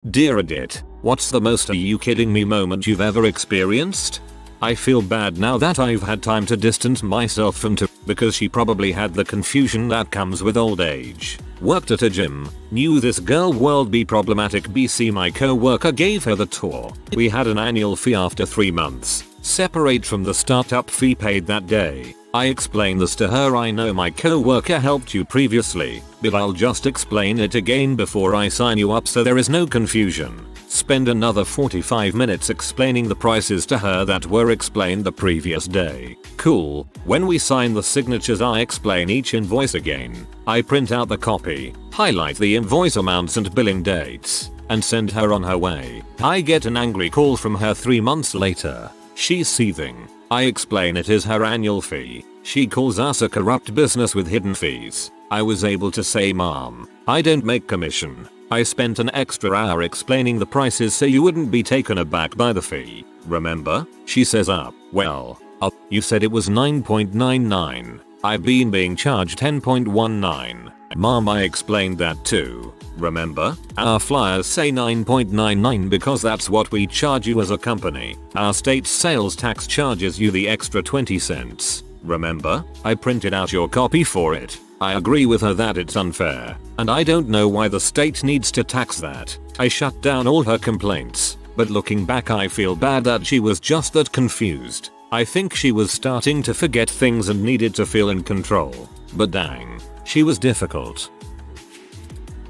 Dear Reddit, what's the most "are you kidding me" moment you've ever experienced? I feel bad now that I've had time to distance myself from her because she probably had the confusion that comes with old age. Worked at a gym, knew this girl world be problematic. BC my co-worker gave her the tour. We had an annual fee after 3 months, separate from the startup fee paid that day. I explained this to her. I know my co-worker helped you previously, but I'll just explain it again before I sign you up so there is no confusion. Spend another 45 minutes explaining the prices to her that were explained the previous day. Cool. When we sign the signatures I explain each invoice again. I print out the copy, highlight the invoice amounts and billing dates, and send her on her way. I get an angry call from her 3 months later. She's seething. I explain it is her annual fee. She calls us a corrupt business with hidden fees. I was able to say, "Mom, I don't make commission. I spent an extra hour explaining the prices so you wouldn't be taken aback by the fee. Remember?" She says, well, you said it was 9.99. I've been being charged 10.19. Mom, I explained that too. Remember? Our flyers say 9.99 because that's what we charge you as a company. Our state's sales tax charges you the extra 20 cents. Remember? I printed out your copy for it. I agree with her that it's unfair, and I don't know why the state needs to tax that. I shut down all her complaints, but looking back I feel bad that she was just that confused. I think she was starting to forget things and needed to feel in control. But dang, she was difficult.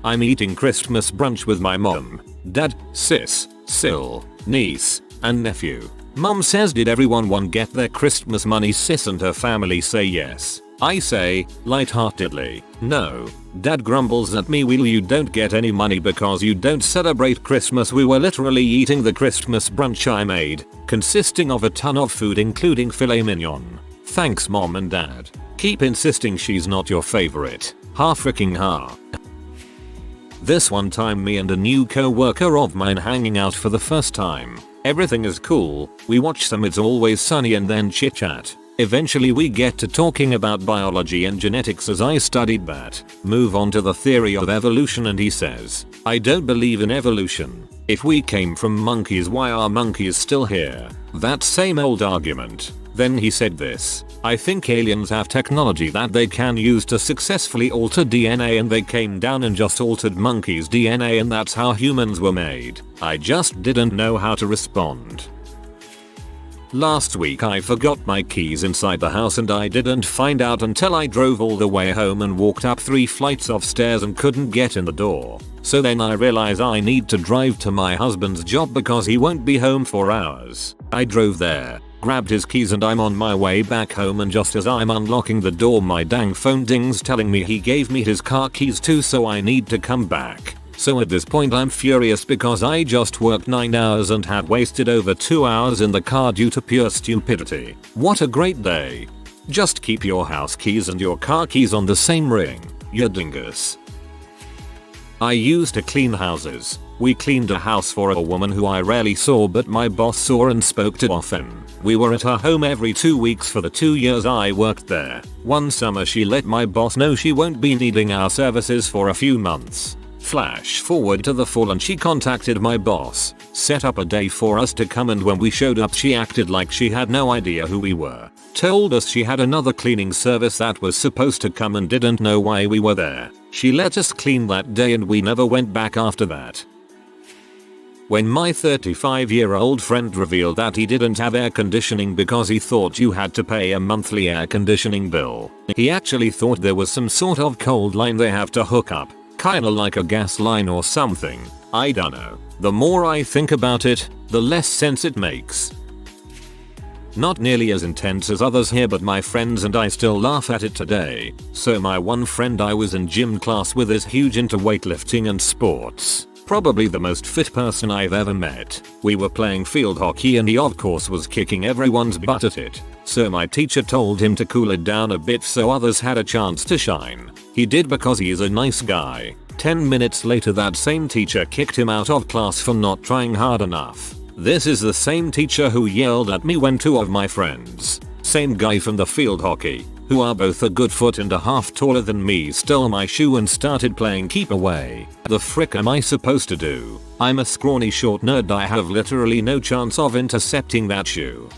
I'm eating Christmas brunch with my mom, dad, sis, sil, niece, and nephew. Mom says, "Did everyone get their Christmas money?" Sis and her family say yes. I say, lightheartedly, no. Dad grumbles at me, "Well, you don't get any money because you don't celebrate Christmas." We were literally eating the Christmas brunch I made, consisting of a ton of food including filet mignon. Thanks Mom and Dad. Keep insisting she's not your favorite. Ha freaking ha. This one time me and a new co-worker of mine hanging out for the first time. Everything is cool, we watch some It's Always Sunny and then chit chat. Eventually we get to talking about biology and genetics as I studied that. Move on to the theory of evolution and he says, "I don't believe in evolution. If we came from monkeys, why are monkeys still here?" That same old argument. Then he said this, "I think aliens have technology that they can use to successfully alter DNA and they came down and just altered monkeys' DNA and that's how humans were made." I just didn't know how to respond. Last week I forgot my keys inside the house and I didn't find out until I drove all the way home and walked up 3 flights of stairs and couldn't get in the door. So then I realize I need to drive to my husband's job because he won't be home for hours. I drove there, grabbed his keys and I'm on my way back home, and just as I'm unlocking the door my dang phone dings telling me he gave me his car keys too, so I need to come back. So at this point I'm furious because I just worked 9 hours and had wasted over 2 hours in the car due to pure stupidity. What a great day. Just keep your house keys and your car keys on the same ring, you dingus. I used to clean houses. We cleaned a house for a woman who I rarely saw but my boss saw and spoke to often. We were at her home every 2 weeks for the 2 years I worked there. One summer she let my boss know she won't be needing our services for a few months. Flash forward to the fall and she contacted my boss, set up a day for us to come, and when we showed up she acted like she had no idea who we were. Told us she had another cleaning service that was supposed to come and didn't know why we were there. She let us clean that day and we never went back after that. When my 35-year-old friend revealed that he didn't have air conditioning because he thought you had to pay a monthly air conditioning bill. He actually thought there was some sort of cold line they have to hook up. Kinda like a gas line or something. I dunno. The more I think about it, the less sense it makes. Not nearly as intense as others here, but my friends and I still laugh at it today. So my one friend I was in gym class with is huge into weightlifting and sports. Probably the most fit person I've ever met. We were playing field hockey and he of course was kicking everyone's butt at it. So my teacher told him to cool it down a bit so others had a chance to shine. He did because he is a nice guy. 10 minutes later that same teacher kicked him out of class for not trying hard enough. This is the same teacher who yelled at me when 2 of my friends, same guy from the field hockey, who are both a good foot and a half taller than me, stole my shoe and started playing keep away. The frick am I supposed to do? I'm a scrawny short nerd, I have literally no chance of intercepting that shoe.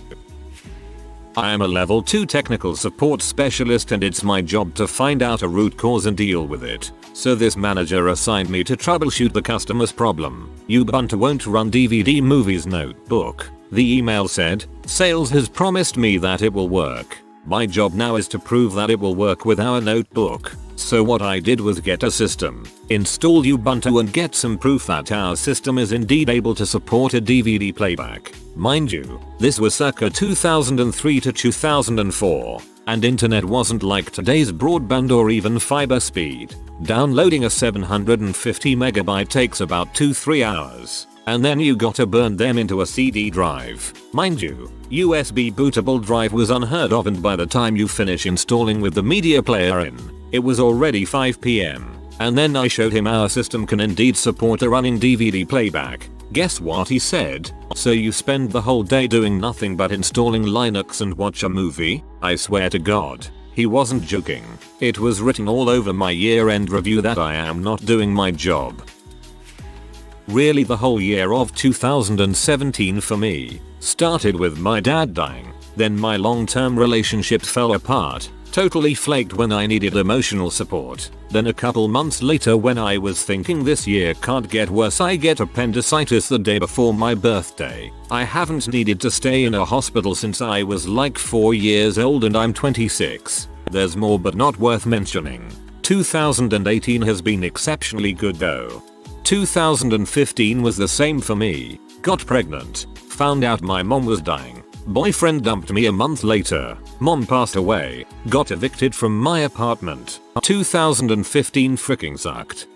I am a level 2 technical support specialist and it's my job to find out a root cause and deal with it. So this manager assigned me to troubleshoot the customer's problem. Ubuntu won't run DVD movies notebook. The email said, sales has promised me that it will work. My job now is to prove that it will work with our notebook. So what I did was get a system, install Ubuntu and get some proof that our system is indeed able to support a DVD playback. Mind you, this was circa 2003 to 2004, and internet wasn't like today's broadband or even fiber speed. Downloading a 750 megabyte takes about 2-3 hours. And then you gotta burn them into a CD drive. Mind you, USB bootable drive was unheard of, and by the time you finish installing with the media player in, it was already 5 PM. And then I showed him our system can indeed support a running DVD playback. Guess what he said? So you spend the whole day doing nothing but installing Linux and watch a movie? I swear to God, he wasn't joking. It was written all over my year-end review that I am not doing my job. Really, the whole year of 2017 for me started with my dad dying, then my long-term relationships fell apart, totally flaked when I needed emotional support, then a couple months later when I was thinking this year can't get worse, I get appendicitis the day before my birthday. I haven't needed to stay in a hospital since I was like 4 years old and I'm 26. There's more but not worth mentioning. 2018 has been exceptionally good though. 2015 was the same for me. Got pregnant. Found out my mom was dying. Boyfriend dumped me a month later. Mom passed away. Got evicted from my apartment. 2015 freaking sucked.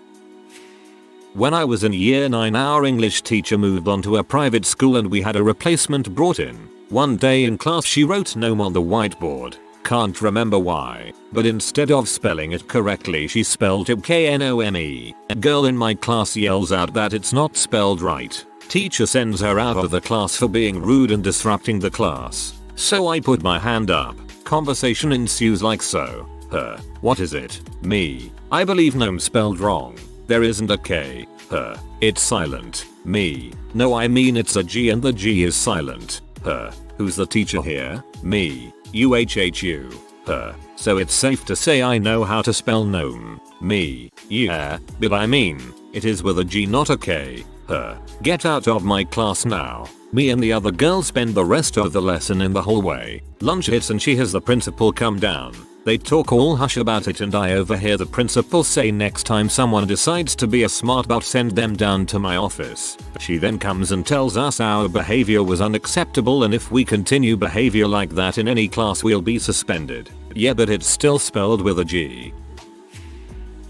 When I was in year 9, our English teacher moved on to a private school and we had a replacement brought in. One day in class she wrote gnome on the whiteboard. Can't remember why, but instead of spelling it correctly she spelled it KNOME. A girl in my class yells out that it's not spelled right. Teacher sends her out of the class for being rude and disrupting the class. So I put my hand up. Conversation ensues like so. Her. What is it? Me. I believe gnome spelled wrong. There isn't a K. Her. It's silent. Me. No, I mean it's a G and the G is silent. Her. Who's the teacher here? Me. UHHU. Her. So it's safe to say I know how to spell gnome. Me. Yeah, but I mean, it is with a G not a K. Her. Get out of my class now. Me and the other girl spend the rest of the lesson in the hallway. Lunch hits and she has the principal come down. They talk all hush about it and I overhear the principal say next time someone decides to be a smart butt send them down to my office. She then comes and tells us our behavior was unacceptable and if we continue behavior like that in any class we'll be suspended. Yeah, but it's still spelled with a G.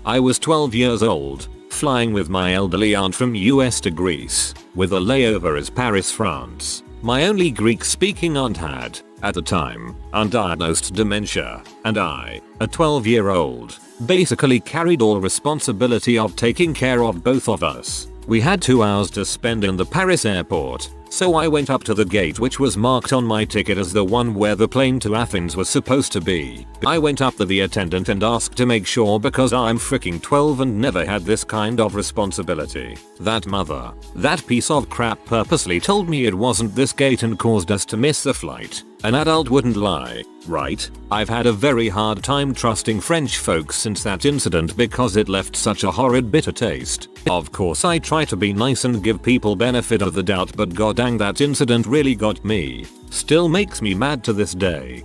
I was 12 years old, flying with my elderly aunt from US to Greece, with a layover as Paris, France. My only Greek-speaking aunt had, at the time, undiagnosed dementia, and I, a 12-year-old, basically carried all responsibility of taking care of both of us. We had 2 hours to spend in the Paris airport, so I went up to the gate which was marked on my ticket as the one where the plane to Athens was supposed to be. I went up to the attendant and asked to make sure because I'm freaking 12 and never had this kind of responsibility. That piece of crap purposely told me it wasn't this gate and caused us to miss the flight. An adult wouldn't lie, right? I've had a very hard time trusting French folks since that incident because it left such a horrid bitter taste. Of course I try to be nice and give people benefit of the doubt, but goddang that incident really got me. Still makes me mad to this day.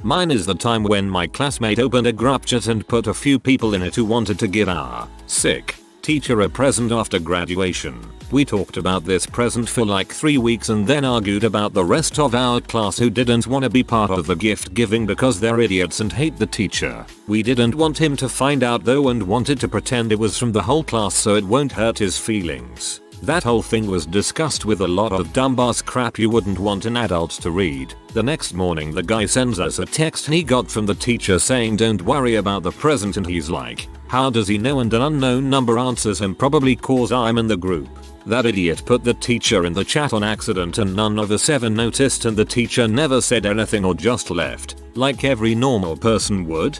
Mine is the time when my classmate opened a group chat and put a few people in it who wanted to give our sick teacher a present after graduation. We talked about this present for like 3 weeks and then argued about the rest of our class who didn't want to be part of the gift giving because they're idiots and hate the teacher. We didn't want him to find out though and wanted to pretend it was from the whole class so it won't hurt his feelings. That whole thing was discussed with a lot of dumbass crap you wouldn't want an adult to read. The next morning the guy sends us a text he got from the teacher saying don't worry about the present and he's like, how does he know, and an unknown number answers him probably cause I'm in the group. That idiot put the teacher in the chat on accident and none of us ever noticed, and the teacher never said anything or just left, like every normal person would.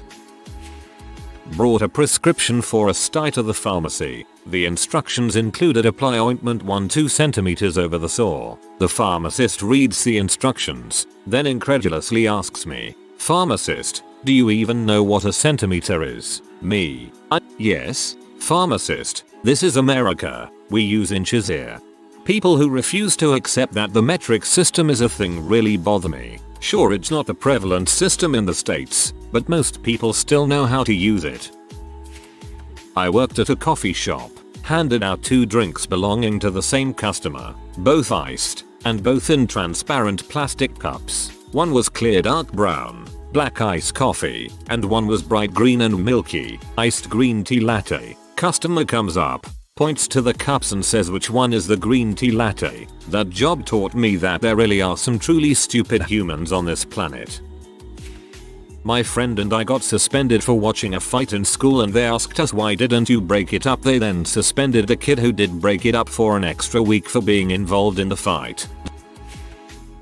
Brought a prescription for a sty to the pharmacy. The instructions included apply ointment 1-2 centimeters over the sore. The pharmacist reads the instructions, then incredulously asks me, "Pharmacist, do you even know what a centimeter is?" Me. Yes. Pharmacist, this is America. We use inches here. People who refuse to accept that the metric system is a thing really bother me. Sure, it's not the prevalent system in the States, but most people still know how to use it. I worked at a coffee shop, handed out 2 drinks belonging to the same customer, both iced, and both in transparent plastic cups. One was clear dark brown, black iced coffee, and one was bright green and milky, iced green tea latte. Customer comes up, points to the cups and says which one is the green tea latte. That job taught me that there really are some truly stupid humans on this planet. My friend and I got suspended for watching a fight in school, and they asked us, "Why didn't you break it up?" They then suspended a kid who did break it up for an extra week for being involved in the fight.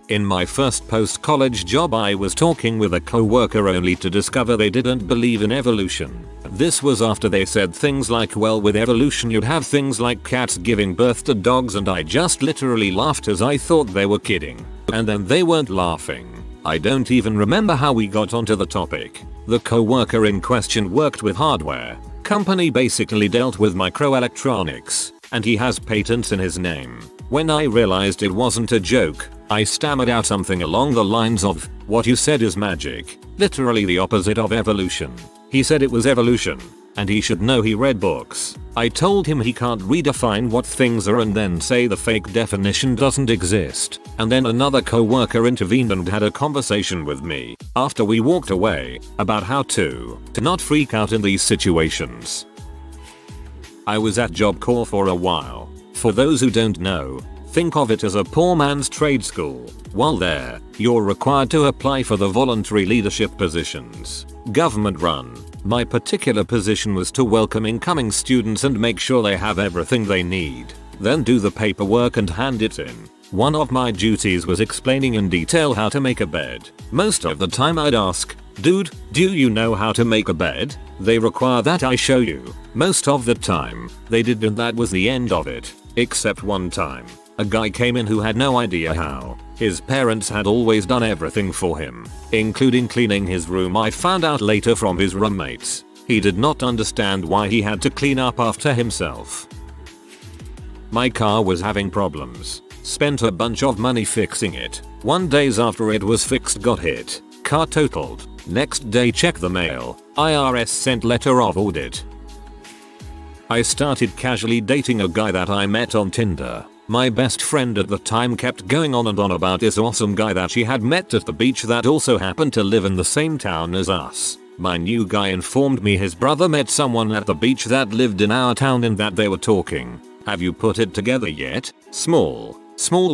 In my first post-college job, I was talking with a co-worker only to discover they didn't believe in evolution. This was after they said things like, "Well, with evolution you'd have things like cats giving birth to dogs," and I just literally laughed as I thought they were kidding. And then they weren't laughing. I don't even remember how we got onto the topic. The co-worker in question worked with hardware. Company basically dealt with microelectronics, and he has patents in his name. When I realized it wasn't a joke, I stammered out something along the lines of, "What you said is magic, literally the opposite of evolution." He said it was evolution, and he should know he read books. I told him he can't redefine what things are and then say the fake definition doesn't exist. And then another co-worker intervened and had a conversation with me, after we walked away, about how to not freak out in these situations. I was at Job Corps for a while. For those who don't know, think of it as a poor man's trade school. While there, you're required to apply for the voluntary leadership positions. Government run. My particular position was to welcome incoming students and make sure they have everything they need. Then do the paperwork and hand it in. One of my duties was explaining in detail how to make a bed. Most of the time I'd ask, "Dude, do you know how to make a bed?" They require that I show you. Most of the time, they did, and that was the end of it. Except one time. A guy came in who had no idea how. His parents had always done everything for him, including cleaning his room. I found out later from his roommates. He did not understand why he had to clean up after himself. My car was having problems. Spent a bunch of money fixing it. 1 day after it was fixed, got hit. Car totaled. Next day, check the mail. IRS sent letter of audit. I started casually dating a guy that I met on Tinder. My best friend at the time kept going on and on about this awesome guy that she had met at the beach that also happened to live in the same town as us. My new guy informed me his brother met someone at the beach that lived in our town and that they were talking. Have you put it together yet? Small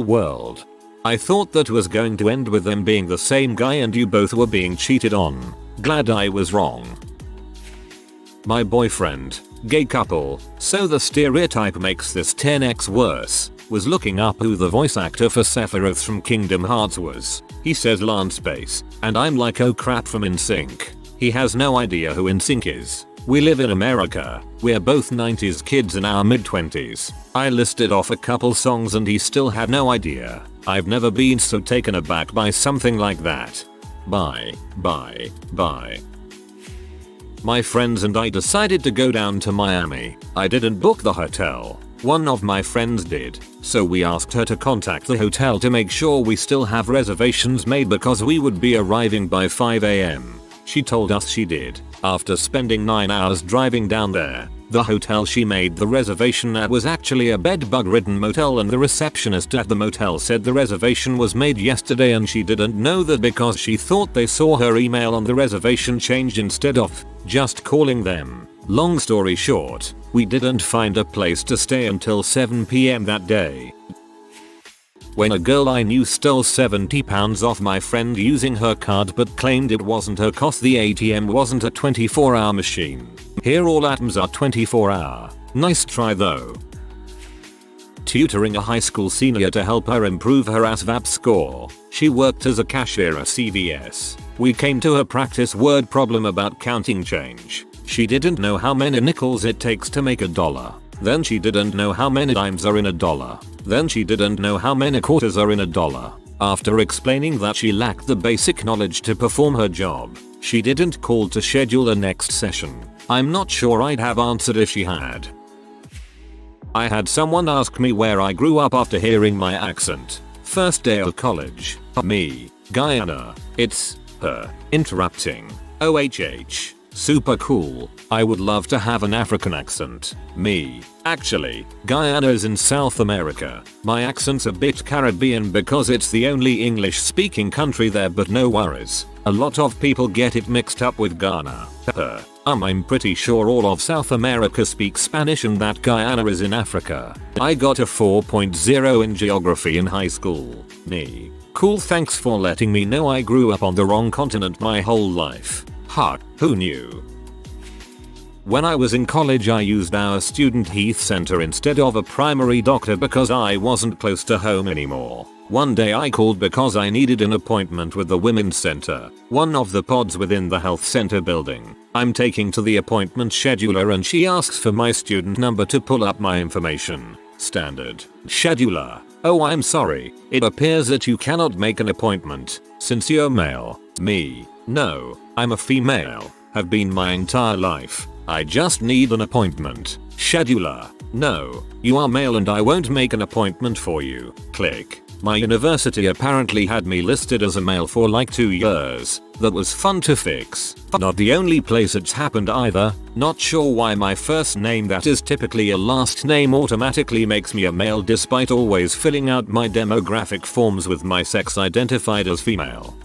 world. I thought that was going to end with them being the same guy and you both were being cheated on. Glad I was wrong. My boyfriend, gay couple, so the stereotype makes this 10x worse, was looking up who the voice actor for Sephiroth from Kingdom Hearts was. He says Lance Space, and I'm like, oh crap, from NSYNC. He has no idea who NSYNC is. We live in America. We're both 90s kids in our mid-20s. I listed off a couple songs and he still had no idea. I've never been so taken aback by something like that. Bye. My friends and I decided to go down to Miami. I didn't book the hotel. One of my friends did. So we asked her to contact the hotel to make sure we still have reservations made because we would be arriving by 5 AM. She told us she did. After spending 9 hours driving down there, the hotel she made the reservation at was actually a bed-bug-ridden motel, and the receptionist at the motel said the reservation was made yesterday and she didn't know that because she thought they saw her email on the reservation changed instead of just calling them. Long story short, we didn't find a place to stay until 7 PM that day. When a girl I knew stole £70 off my friend using her card but claimed it wasn't her cause the ATM wasn't a 24-hour machine. Here all atoms are 24-hour. Nice try though. tutoring a high school senior to help her improve her ASVAB score. She worked as a cashier at CVS. We came to her practice word problem about counting change. She didn't know how many nickels it takes to make $1. Then she didn't know how many dimes are in $1. Then she didn't know how many quarters are in $1. After explaining that she lacked the basic knowledge to perform her job, she didn't call to schedule a next session. I'm not sure I'd have answered if she had. I had someone ask me where I grew up after hearing my accent. First day of college. Me. Guyana. It's her. Interrupting. OHH. Super cool. I would love to have an African accent. Me. Actually, Guyana is in South America. My accent's a bit Caribbean because it's the only English speaking country there, but no worries. A lot of people get it mixed up with Ghana. I'm pretty sure all of South America speaks Spanish and that Guyana is in Africa. I got a 4.0 in geography in high school. Me. Cool, thanks for letting me know I grew up on the wrong continent my whole life. Who knew? When I was in college I used our student health center instead of a primary doctor because I wasn't close to home anymore. One day I called because I needed an appointment with the women's center, one of the pods within the health center building. I'm taking to the appointment scheduler and she asks for my student number to pull up my information. Standard. Scheduler. Oh, I'm sorry. It appears that you cannot make an appointment since you're male. Me. No, I'm a female. Have been my entire life. I just need an appointment. Scheduler. No, you are male and I won't make an appointment for you. Click. My university apparently had me listed as a male for like 2 years. That was fun to fix. Not the only place it's happened either. Not sure why my first name that is typically a last name automatically makes me a male despite always filling out my demographic forms with my sex identified as female.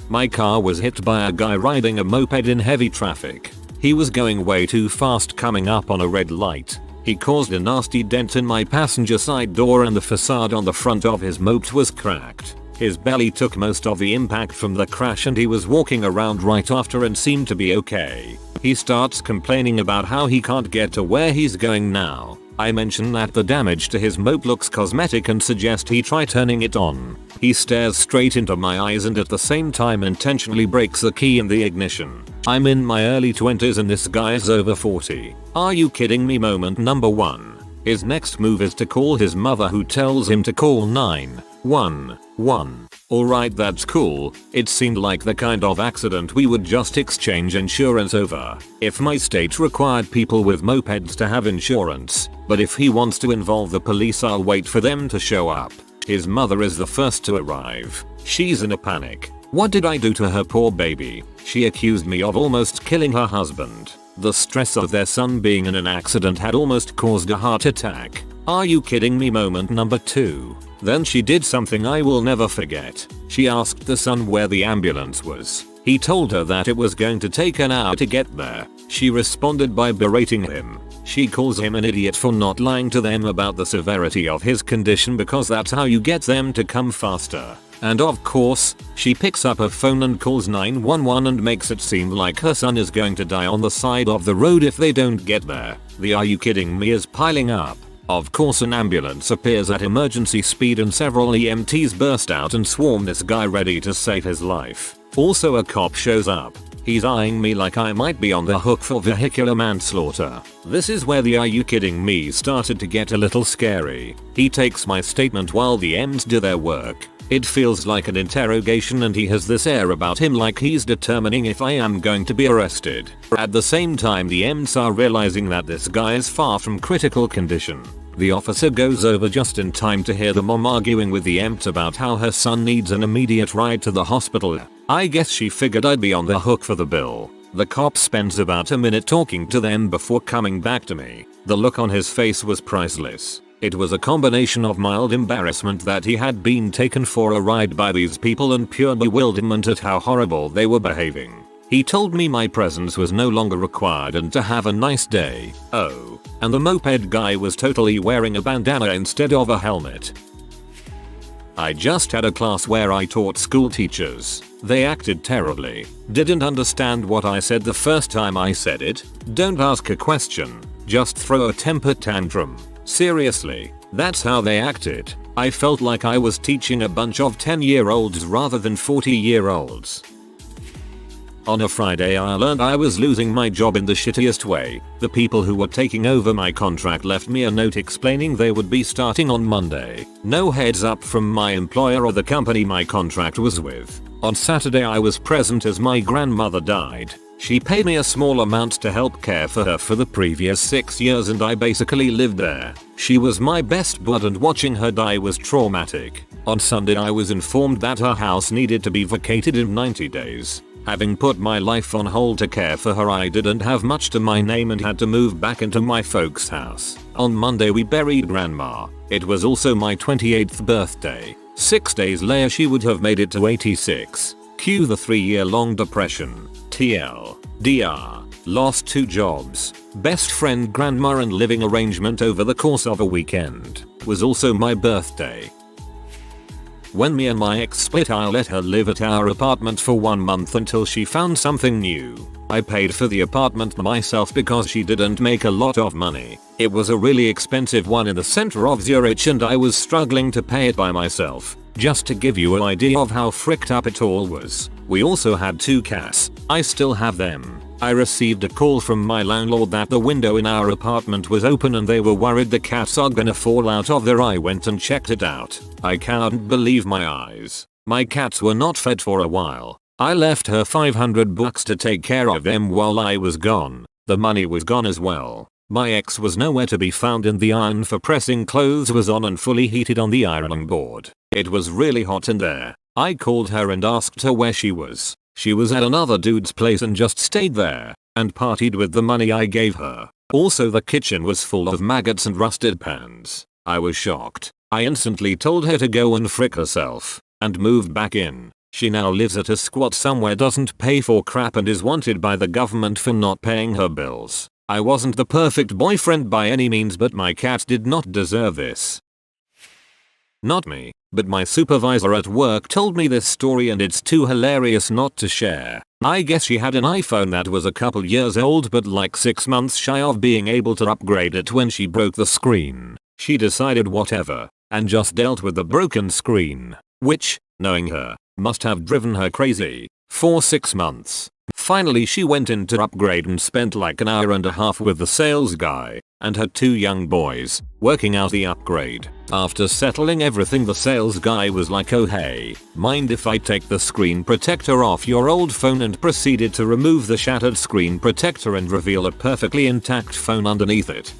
My car was hit by a guy riding a moped in heavy traffic. He was going way too fast coming up on a red light. He caused a nasty dent in my passenger side door and the facade on the front of his moped was cracked. His belly took most of the impact from the crash and he was walking around right after and seemed to be okay. He starts complaining about how he can't get to where he's going now. I mention that the damage to his moped looks cosmetic and suggest he try turning it on. He stares straight into my eyes and at the same time intentionally breaks the key in the ignition. I'm in my early 20s and this guy is over 40. Are you kidding me? Moment number 1. His next move is to call his mother who tells him to call 911. Alright, that's cool. It seemed like the kind of accident we would just exchange insurance over. If my state required people with mopeds to have insurance, but if he wants to involve the police I'll wait for them to show up. His mother is the first to arrive. She's in a panic. What did I do to her poor baby? She accused me of almost killing her husband. The stress of their son being in an accident had almost caused a heart attack. Are you kidding me? Moment number 2. Then she did something I will never forget. She asked the son where the ambulance was. He told her that it was going to take an hour to get there. She responded by berating him. She calls him an idiot for not lying to them about the severity of his condition because that's how you get them to come faster. And of course, she picks up her phone and calls 911 and makes it seem like her son is going to die on the side of the road if they don't get there. The "are you kidding me" is piling up. Of course an ambulance appears at emergency speed and several EMTs burst out and swarm this guy ready to save his life. Also a cop shows up. He's eyeing me like I might be on the hook for vehicular manslaughter. This is where the "are you kidding me" started to get a little scary. He takes my statement while the EMTs do their work. It feels like an interrogation and he has this air about him like he's determining if I am going to be arrested. At the same time the EMTs are realizing that this guy is far from critical condition. The officer goes over just in time to hear the mom arguing with the EMT about how her son needs an immediate ride to the hospital. I guess she figured I'd be on the hook for the bill. The cop spends about a minute talking to them before coming back to me. The look on his face was priceless. It was a combination of mild embarrassment that he had been taken for a ride by these people and pure bewilderment at how horrible they were behaving. He told me my presence was no longer required and to have a nice day. Oh, and the moped guy was totally wearing a bandana instead of a helmet. I just had a class where I taught school teachers. They acted terribly. Didn't understand what I said the first time I said it. Don't ask a question. Just throw a temper tantrum. Seriously, that's how they acted. I felt like I was teaching a bunch of 10-year-olds rather than 40-year-olds. On a Friday I learned I was losing my job in the shittiest way. The people who were taking over my contract left me a note explaining they would be starting on Monday. No heads up from my employer or the company my contract was with. On Saturday I was present as my grandmother died. She paid me a small amount to help care for her for the previous 6 years and I basically lived there. She was my best bud and watching her die was traumatic. On Sunday I was informed that her house needed to be vacated in 90 days. Having put my life on hold to care for her, I didn't have much to my name and had to move back into my folks' house. On Monday we buried grandma. It was also my 28th birthday. 6 days later she would have made it to 86. Cue the 3-year-long depression. TL. DR. Lost 2 jobs. Best friend grandma and living arrangement over the course of a weekend. Was also my birthday. When me and my ex split, I let her live at our apartment for 1 month until she found something new. I paid for the apartment myself because she didn't make a lot of money. It was a really expensive one in the center of Zurich and I was struggling to pay it by myself. Just to give you an idea of how fricked up it all was. We also had 2 cats. I still have them. I received a call from my landlord that the window in our apartment was open and they were worried the cats are gonna fall out of there. I went and checked it out. I can't believe my eyes. My cats were not fed for a while. I left her $500 to take care of them while I was gone. The money was gone as well. My ex was nowhere to be found and the iron for pressing clothes was on and fully heated on the ironing board. It was really hot in there. I called her and asked her where she was. She was at another dude's place and just stayed there and partied with the money I gave her. Also the kitchen was full of maggots and rusted pans. I was shocked. I instantly told her to go and frick herself and moved back in. She now lives at a squat somewhere, doesn't pay for crap and is wanted by the government for not paying her bills. I wasn't the perfect boyfriend by any means, but my cat did not deserve this. Not me, but my supervisor at work told me this story and it's too hilarious not to share. I guess she had an iPhone that was a couple years old but like 6 months shy of being able to upgrade it when she broke the screen. She decided whatever and just dealt with the broken screen, which, knowing her, must have driven her crazy for 6 months. Finally she went in to upgrade and spent like an hour and a half with the sales guy and her 2 young boys working out the upgrade. After settling everything, the sales guy was like, "Oh hey, mind if I take the screen protector off your old phone?" and proceeded to remove the shattered screen protector and reveal a perfectly intact phone underneath it.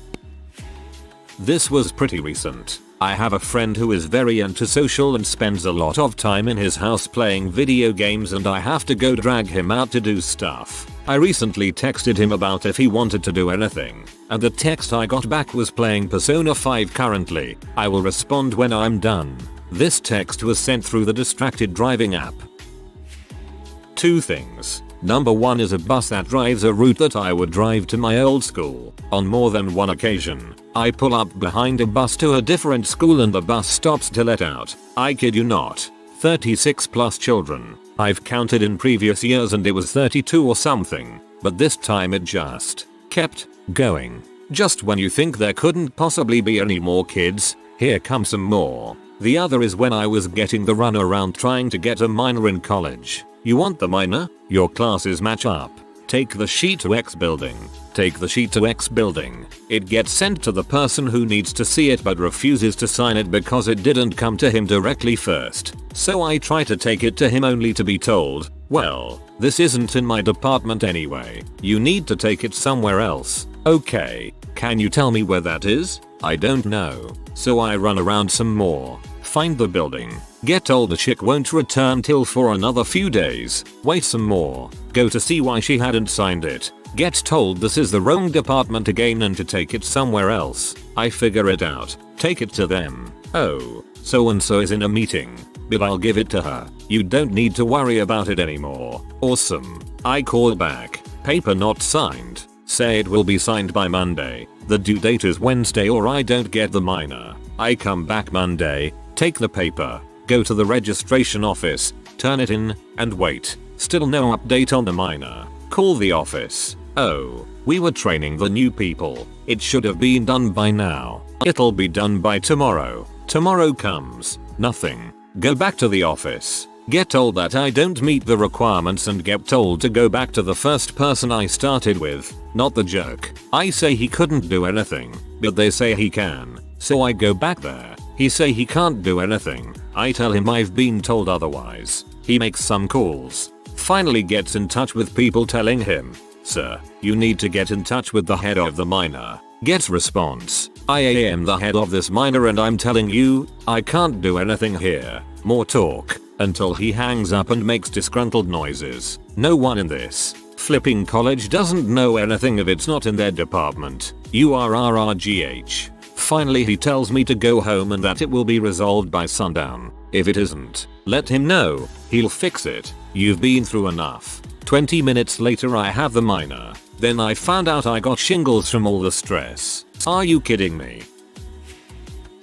This was pretty recent. I have a friend who is very antisocial and spends a lot of time in his house playing video games and I have to go drag him out to do stuff. I recently texted him about if he wanted to do anything, and the text I got back was playing Persona 5 currently. I will respond when I'm done. This text was sent through the distracted driving app. 2 things. Number 1 is a bus that drives a route that I would drive to my old school. On more than one occasion, I pull up behind a bus to a different school and the bus stops to let out, I kid you not, 36 plus children. I've counted in previous years and it was 32 or something, but this time it just kept going. Just when you think there couldn't possibly be any more kids, here come some more. The other is when I was getting the run around trying to get a minor in college. You want the minor? Your classes match up. Take the sheet to X building. Take the sheet to X building. It gets sent to the person who needs to see it but refuses to sign it because it didn't come to him directly first. So I try to take it to him only to be told, "Well, this isn't in my department anyway. You need to take it somewhere else." Okay, can you tell me where that is? I don't know. So I run around some more. Find the building. Get told the chick won't return till for another few days. Wait some more. Go to see why she hadn't signed it. Get told this is the wrong department again and to take it somewhere else. I figure it out. Take it to them. "Oh, so and so is in a meeting. But I'll give it to her. You don't need to worry about it anymore." Awesome. I call back. Paper not signed. Say it will be signed by Monday. The due date is Wednesday or I don't get the minor. I come back Monday, take the paper, go to the registration office, turn it in, and wait. Still no update on the minor. Call the office. Oh, we were training the new people. It should have been done by now. It'll be done by tomorrow. Tomorrow comes. Nothing. Go back to the office. Get told that I don't meet the requirements and get told to go back to the first person I started with, not the jerk. I say he couldn't do anything, but they say he can. So I go back there. He say he can't do anything. I tell him I've been told otherwise. He makes some calls. Finally gets in touch with people telling him, "Sir, you need to get in touch with the head of the miner." Gets response, "I am the head of this miner and I'm telling you, I can't do anything here." More talk, until he hangs up and makes disgruntled noises. No one in this flipping college doesn't know anything if it's not in their department. URRRGH. Finally he tells me to go home and that it will be resolved by sundown. If it isn't, let him know. He'll fix it. You've been through enough. 20 minutes later I have the miner. Then I found out I got shingles from all the stress. Are you kidding me?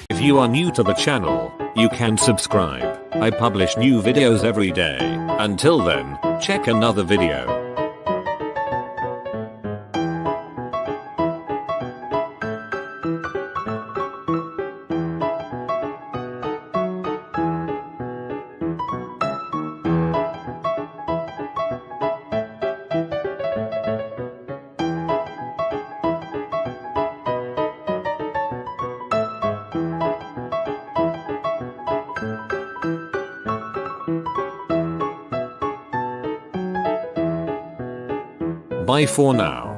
If you are new to the channel, you can subscribe. I publish new videos every day. Until then, check another video. Bye for now.